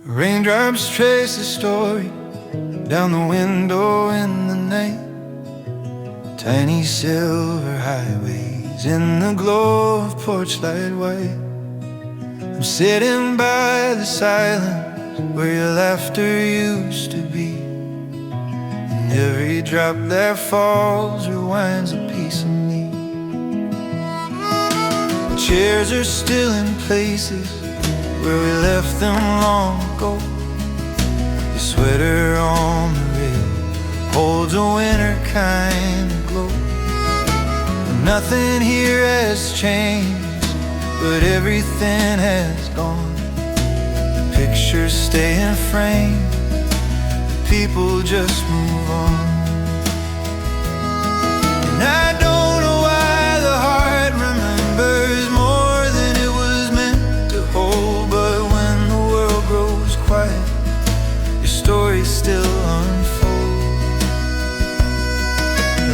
Raindrops trace a story down the window in the night. Tiny silver highways in the glow of porch light white. I'm sitting by the silence where your laughter used to be, and every drop that falls rewinds a piece of me. The chairs are still in places where we left them long ago. Your sweater on the rail holds a winter kind of glow. And nothing here has changed, but everything has gone. The pictures stay in frame, the people just move on. And I don't know why the heart remembers more than it was meant to hold, but when the world grows quiet, your story still unfolds.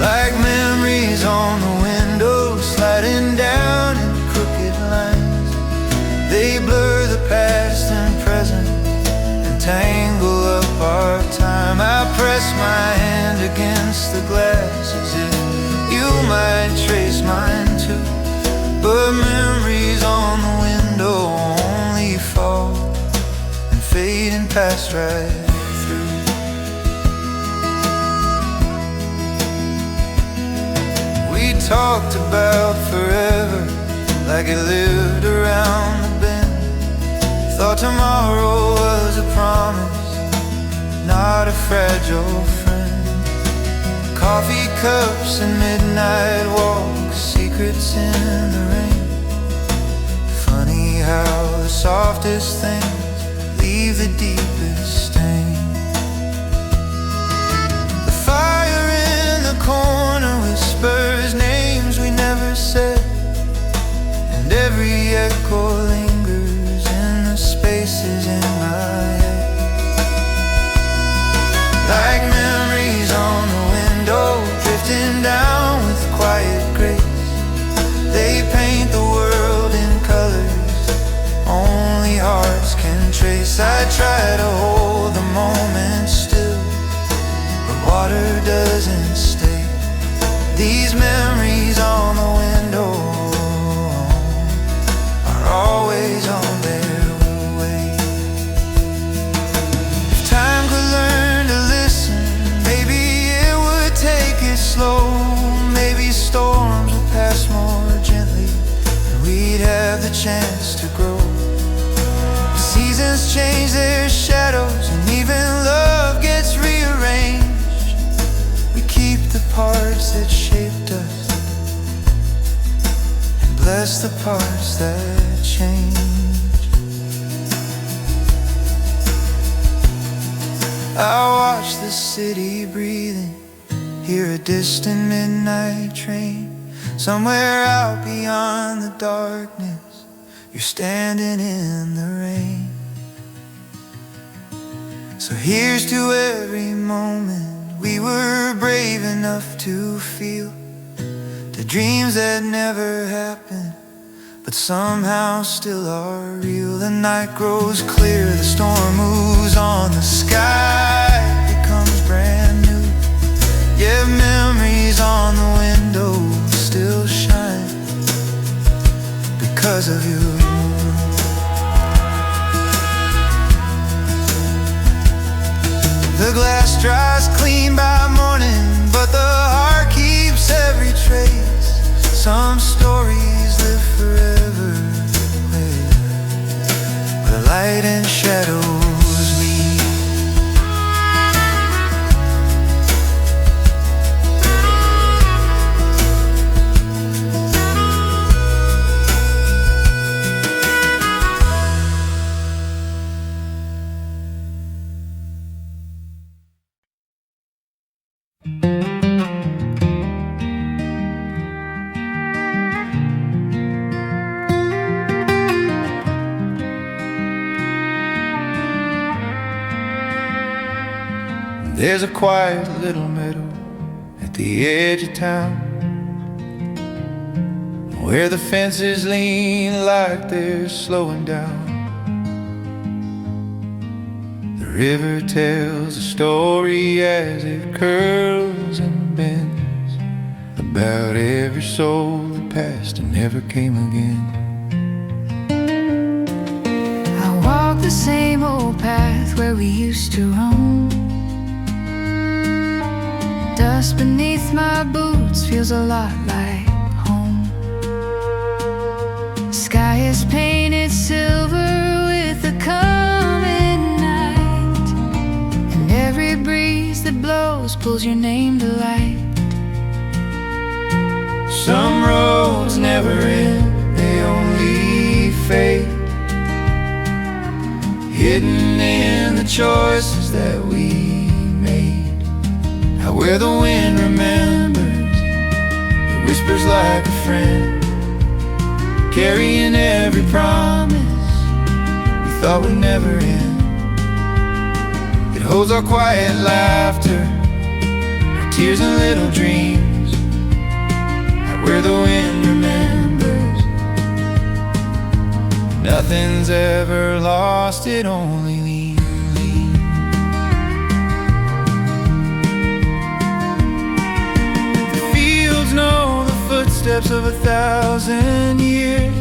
Like memories on the window, sliding down in crooked lines. They blur the past and present and tangle up our time. I press my hand against the glass as if you might trace mine too, but memories on the window only fall and fade and pass right through. We talked about forever like it lived around the bend. Thought tomorrow was a promise, not a fragile friend. Coffee cups and midnight walks, secrets in the rain. Funny how the softest things leave the deepest stain. The fire in the corner whispers names we never said, and every echo lingers in the spaces in my head. Like memories on the window, drifting down with quiet grace. They paint the world in colors only hearts can trace. I try to hold the moment still, but water doesn't stay. These memories on the window are always on their way. If time could learn to listen, maybe it would take it slow. Maybe storms would pass more gently, and we'd have the chance to grow. The seasons change their shadows, and even love gets rearranged. We keep the parts that shaped us and bless the parts that changed. I watch the city breathing, hear a distant midnight train. Somewhere out beyond the darkness, you're standing in the rain. So here's to every moment we were brave enough to feel, the dreams that never happened but somehow still are real. The night grows clear, the storm moves on, the sky becomes brand new. Yeah, memories on the window still shine because of you. The glass dries clean by morning, but the heart keeps every trace. Some stories live forever where light and shadows meet. There's a quiet little meadow at the edge of town, where the fences lean like they're slowing down. river tells a story as it curls and bends about every soul that passed and never came again. I walk the same old path where we used to roam. Dust beneath my boots feels a lot like home. Sky is painted silver with the coming night, and every breeze that blows pulls your name to light. Some roads never end, they only fade, hidden in the choices that we made. Out where the wind remembers, it whispers like a friend, carrying every promise we thought would never end. It holds our quiet laughter, our tears and little dreams. Out where the wind remembers, nothing's ever lost, it only leaves. Know the footsteps of 1,000 years,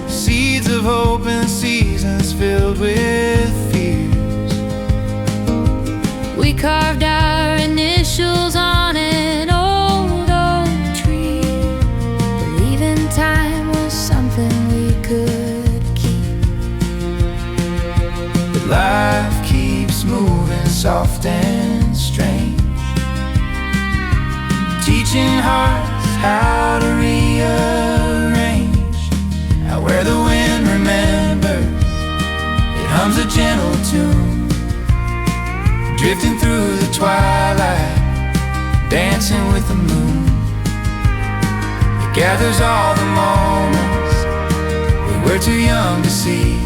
seeds of hope and seasons filled with fears. We carved our initials on an old oak tree, believing time was something we could keep. But life keeps moving soft and strange, teaching hearts how to rearrange. Out where the wind remembers, it hums a gentle tune, drifting through the twilight, dancing with the moon. It gathers all the moments we were too young to see.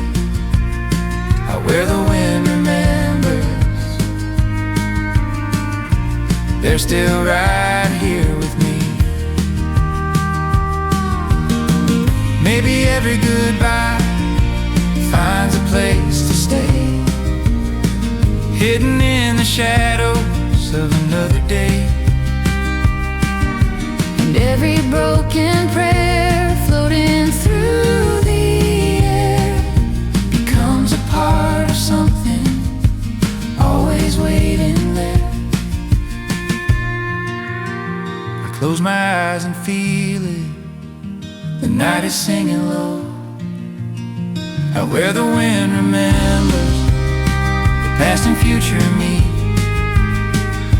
Out where the wind remembers, they're still right here with me. Maybe every goodbye finds a place to stay, hidden in the shadows of another day. And every broken prayer floating through the air becomes a part of something always waiting there. Close my eyes and feel it, the night is singing low. Out where the wind remembers, the past and future meet,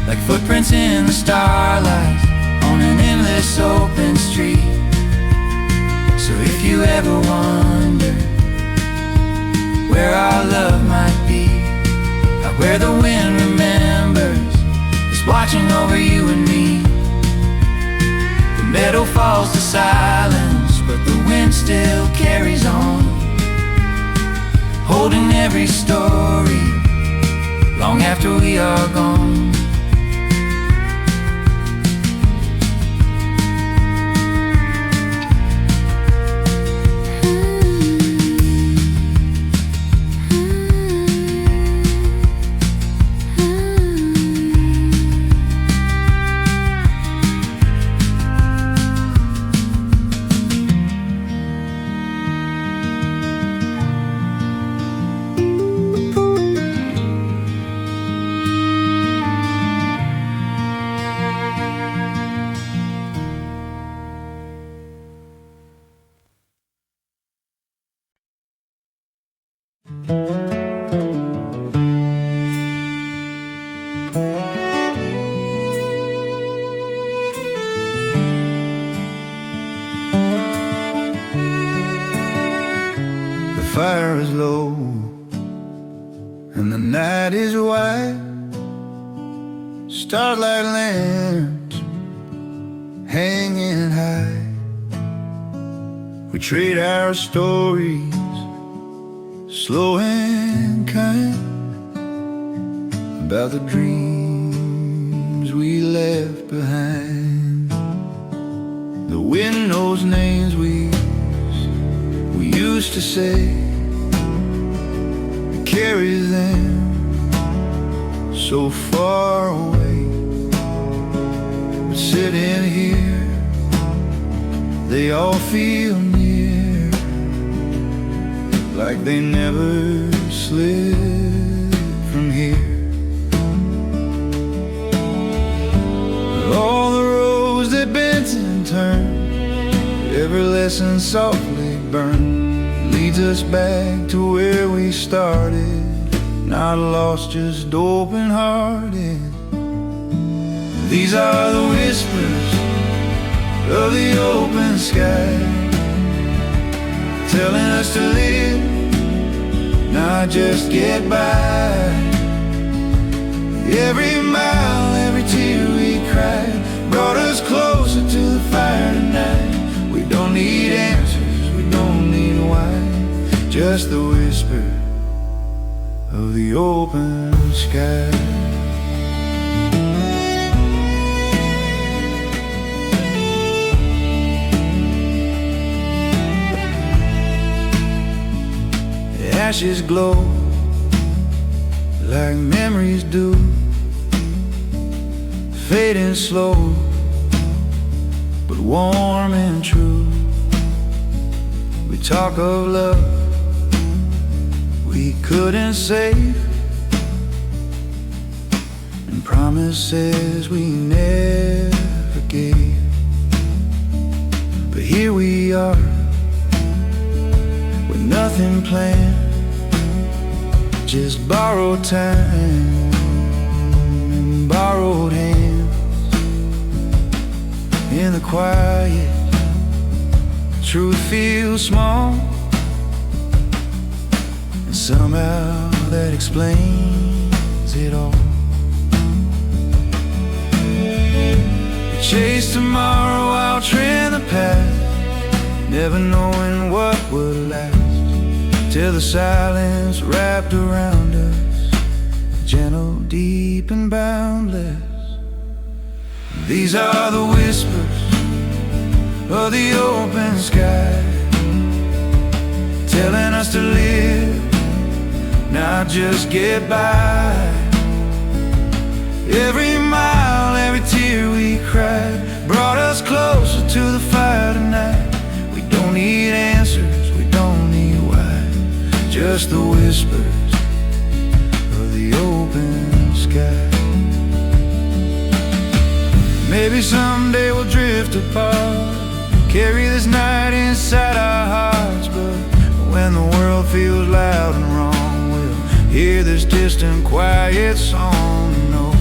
like footprints in the starlight on an endless open street. So if you ever wonder where our love might be, out where the wind remembers, it's watching over you and me. The meadow falls to silence, but the wind still carries on, holding every story long after we are gone. The fire is low and the night is white, starlight lamps hanging high. We trade our stories, slow and kind, about the dreams we left behind. The wind knows names we used to say, carry them so far away. But sitting here, they all feel near, like they never slid from here. All the roads that bent and turned, every lesson softly burned, leads us back to where we started. Not lost, just open-hearted. These are the whispers of the open sky, telling us to live, not just get by. Every mile, every tear we cried brought us closer to the fire tonight. We don't need answers, we don't need why, just the whisper of the open sky. The ashes glow like memories do, fading slow, but warm and true. We talk of love we couldn't save, and promises we never gave. But here we are, with nothing planned, just borrowed time and borrowed hands. In the quiet, truth feels small, and somehow that explains it all. We chase tomorrow, I'll trend the past, never knowing what would last, till the silence wrapped around us, gentle, deep, and boundless. These are the whispers of the open sky, telling us to live, not just get by. Every mile, every tear we cried brought us closer to the fire tonight. We don't need answers, we don't need why, just the whispers of the open sky. Maybe someday we'll drift apart, carry this night inside our hearts. But when the world feels loud and wrong, we'll hear this distant quiet song and know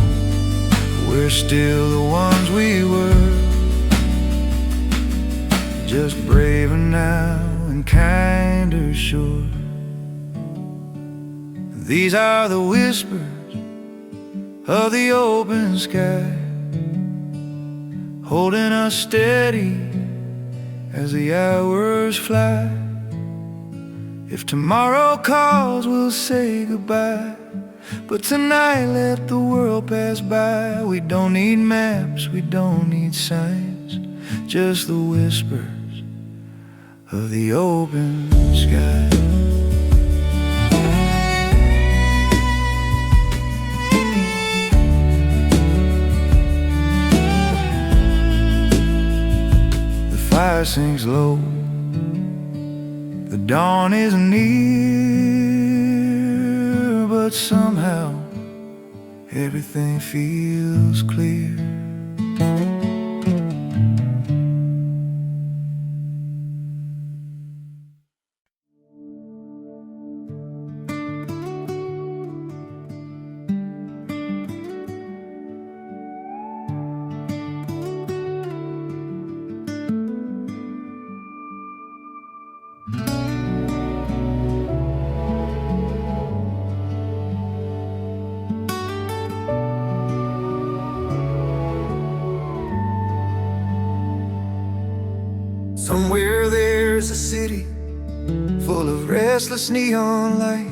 we're still the ones we were, just braver now and kinder sure. These are the whispers of the open sky, holding us steady as the hours fly. If tomorrow calls, we'll say goodbye, but tonight let the world pass by. We don't need maps, we don't need signs, just the whispers of the open sky. Fire sinks low, the dawn is near, but somehow everything feels clear. Somewhere there's a city full of restless neon light.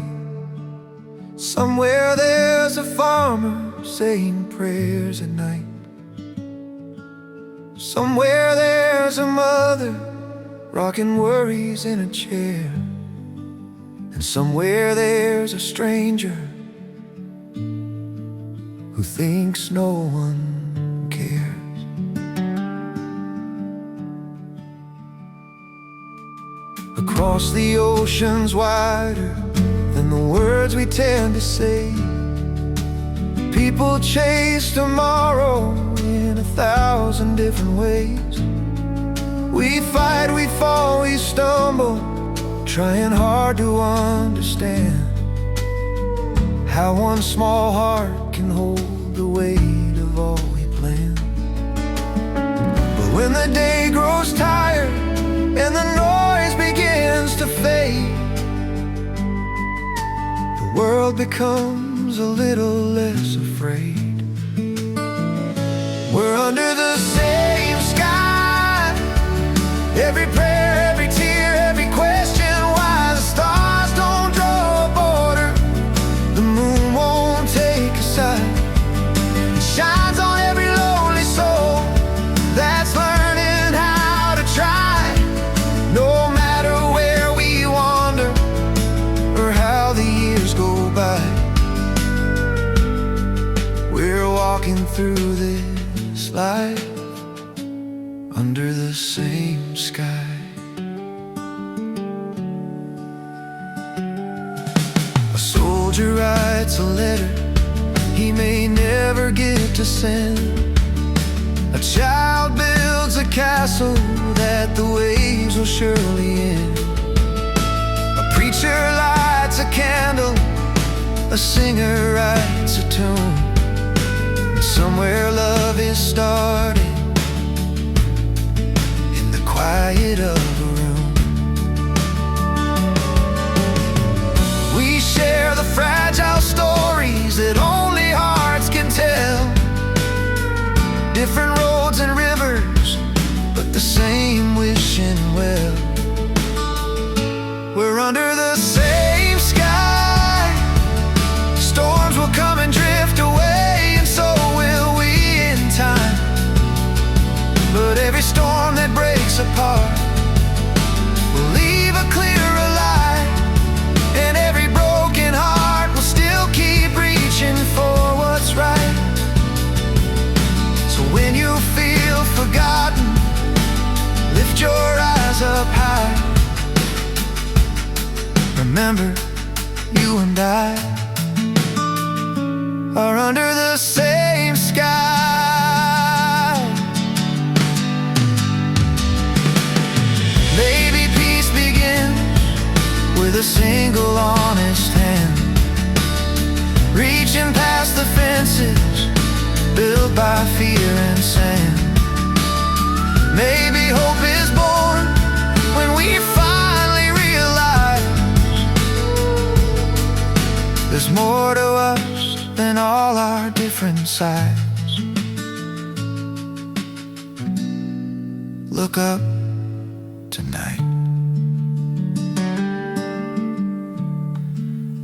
Somewhere there's a farmer saying prayers at night. Somewhere there's a mother rocking worries in a chair. And somewhere there's a stranger who thinks no one cares. Across the oceans wider than the words we tend to say, people chase tomorrow in 1,000 different ways. We fight, we fall, we stumble, trying hard to understand how one small heart can hold the weight of all we plan. But when the day grows tired and the noise begins to fade, the world becomes a little less afraid. We're under the same sky, every prayer, every tear, every question why the stars don't draw a border, the moon won't take a side. It shines on every lonely soul that's learning how to try, no matter where we wander or how the years go by. We're walking through this life under the same sky. A soldier writes a letter he may never get to send. A child builds a castle that the waves will surely end. A preacher lights a candle, a singer writes a tune. And somewhere love is starting in the quiet of a room. We share the fragile stories that only hearts can tell. Different roads and rivers, but the same wishing well. We're under the same sky. Storms will come and drift away, and so will we in time. But every storm that breaks apart will leave a clearer light, and every broken heart will still keep reaching for what's right. So when you feel forgotten, lift your eyes up high. Remember, you and I are under the same sky. Maybe peace begins with a single honest hand, reaching past the fences built by fear and sand. Maybe hope is born when we finally realize there's more to us than all our different sides. Look up tonight,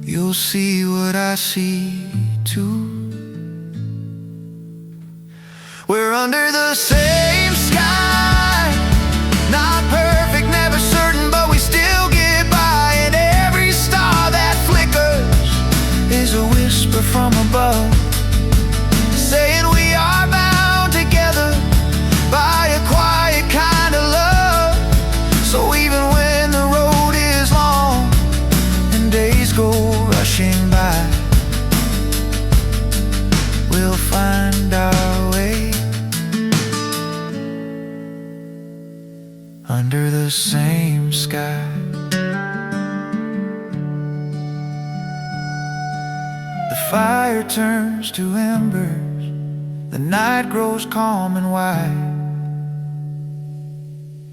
you'll see what I see too. We're under the same sky, not perfect, never certain, but we still get by. And every star that flickers is a whisper from above, saying we are bound together by a quiet kind of love. So even when the road is long and days go rushing by, we'll find our way under the same sky. The fire turns to embers, the night grows calm and wide.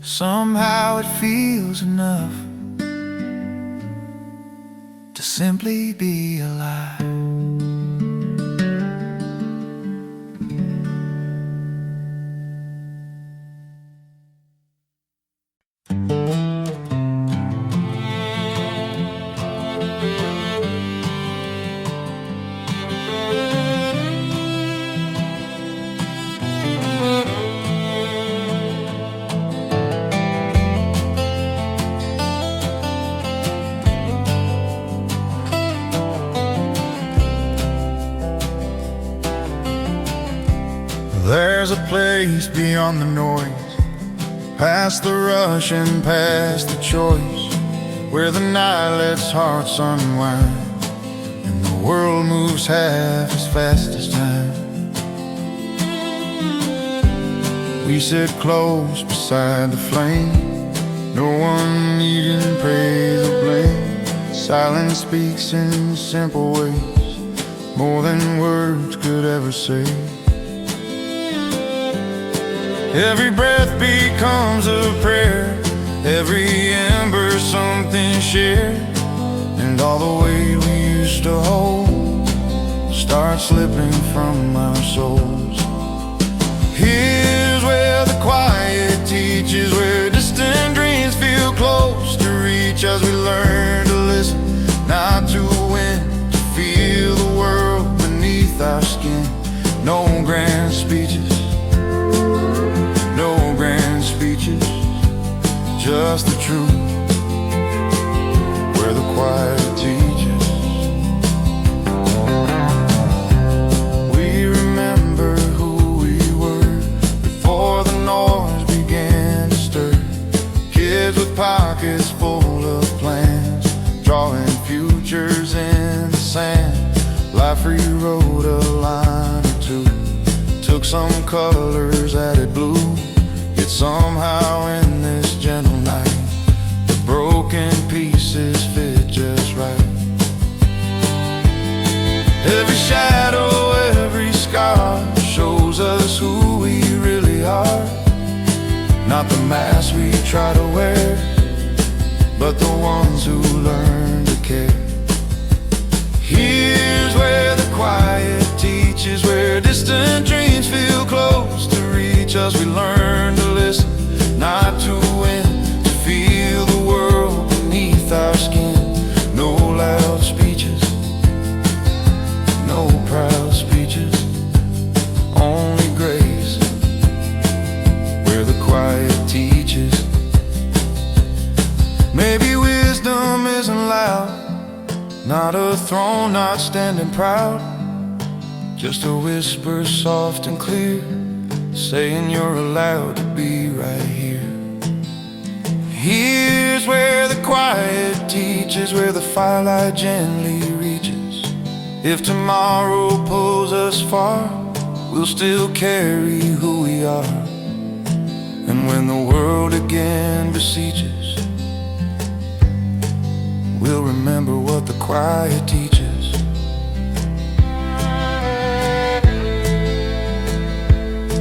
Somehow it feels enough to simply be alive. There's a place beyond the noise, past the rush and past the choice, where the night lets hearts unwind and the world moves half as fast as time. We sit close beside the flame, no one needing praise or blame. Silence speaks in simple ways, more than words could ever say. Every breath becomes a prayer, every ember something shared, and all the weight we used to hold starts slipping from our souls. Here's where the quiet teaches, where distant dreams feel close to reach, as we learn to listen, not to win, to feel the world beneath our skin. No grand speeches, no grand speeches, just the truth, where the quiet teaches. We remember who we were before the noise began to stir. Kids with pockets full of plans, drawing futures in the sand. Life rewrote a line or two, took some colors, added blue. Yet somehow in this gentle night, the broken pieces fit just right. Every shadow, every scar shows us who we really are. Not the masks we try to wear, but the ones who learn to care. Here's where the quiet teaches, where distant dreams feel close to reach, as we learn to listen, not to win, to feel the world beneath our skin. No loud speeches, no proud speeches, only grace, where the quiet teaches. Maybe wisdom isn't loud, not a throne, not standing proud, just a whisper soft and clear, saying you're allowed to be right here. Here's where the quiet teaches, where the firelight gently reaches. If tomorrow pulls us far, we'll still carry who we are. And when the world again beseeches, we'll remember what the quiet teaches.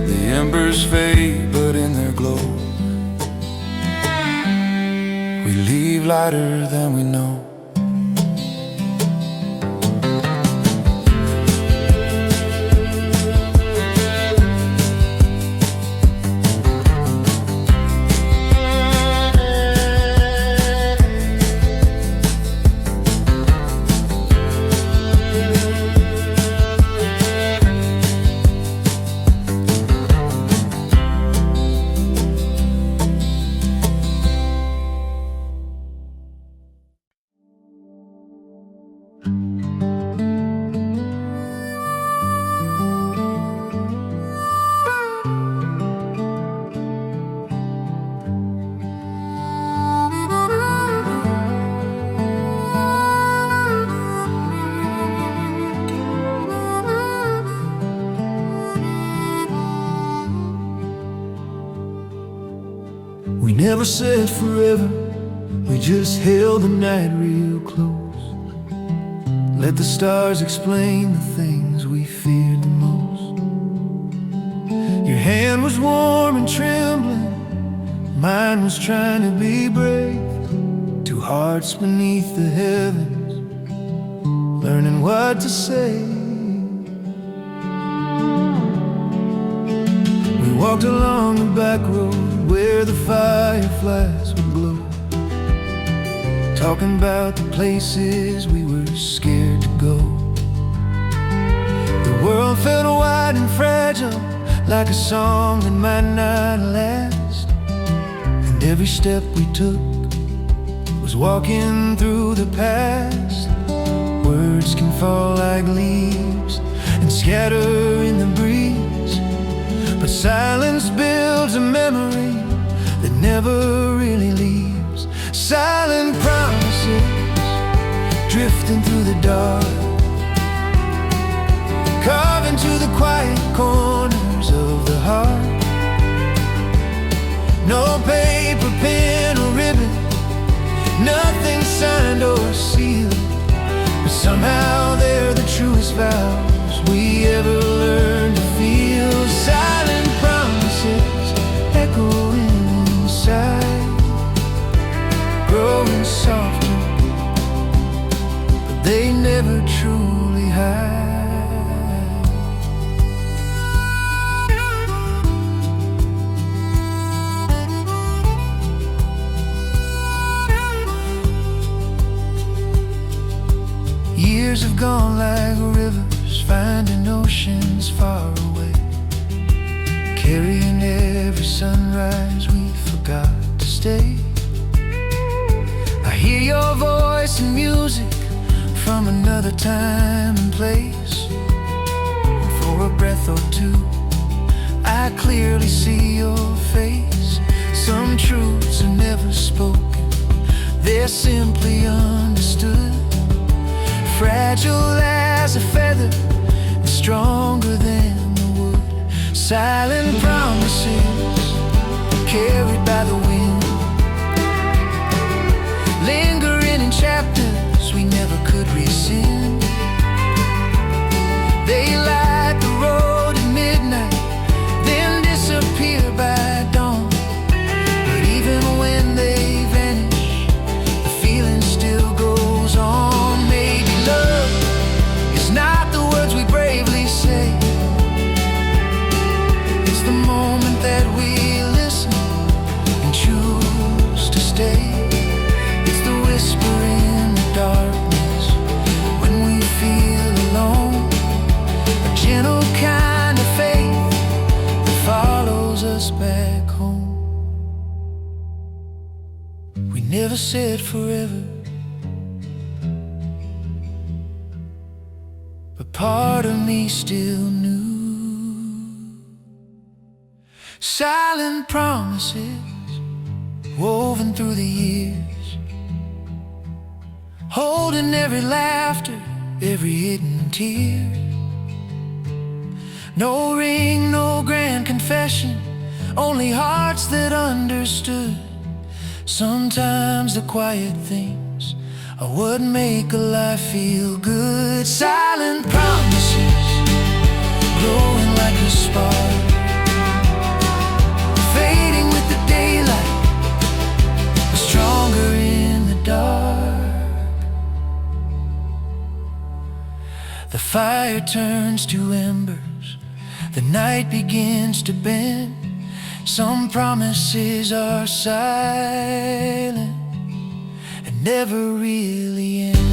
The embers fade, but in their glow, we leave lighter than we know. We never said forever, we just held the night real close. Let the stars explain the things we feared the most. Your hand was warm and trembling, mine was trying to be brave. Two hearts beneath the heavens, learning what to say. We walked along the back road where the fireflies would glow, talking about the places we were scared to go. The world felt wide and fragile, like a song that might not last. And every step we took was walking through the past. Words can fall like leaves and scatter in the breeze, but never really leaves. Silent promises drifting through the dark, carved into the quiet corners of the heart. No paper, pen, or ribbon, nothing signed or sealed, but somehow they're the truest vows we ever learned to feel. Silent promises echoing inside, growing softer, but they never truly hide. Years have gone like rivers, finding oceans far away, carrying every sunrise we forgot to stay. I hear your voice in music from another time and place, and for a breath or two I clearly see your face. Some truths are never spoken, they're simply understood. Fragile as a feather, and stronger than the wood. Silent promises carried by the wind, lingering in chapters we never could rescind. They light the road at midnight, then disappear by dawn. But even when they vanish, the feeling still goes on. Love is not the words we bravely say, it's the moment that we listen and choose to stay. It's the whisper in the darkness when we feel alone, a gentle kind of faith that follows us back home. We never said forever, but part of me still knew. Silent promises woven through the years, holding every laughter, every hidden tear. No ring, no grand confession, only hearts that understood. Sometimes the quiet things are what make a life feel good. Silent promises glowing like a spark, fading with the daylight, but stronger in the dark. The fire turns to embers, the night begins to bend. Some promises are silent and never really end.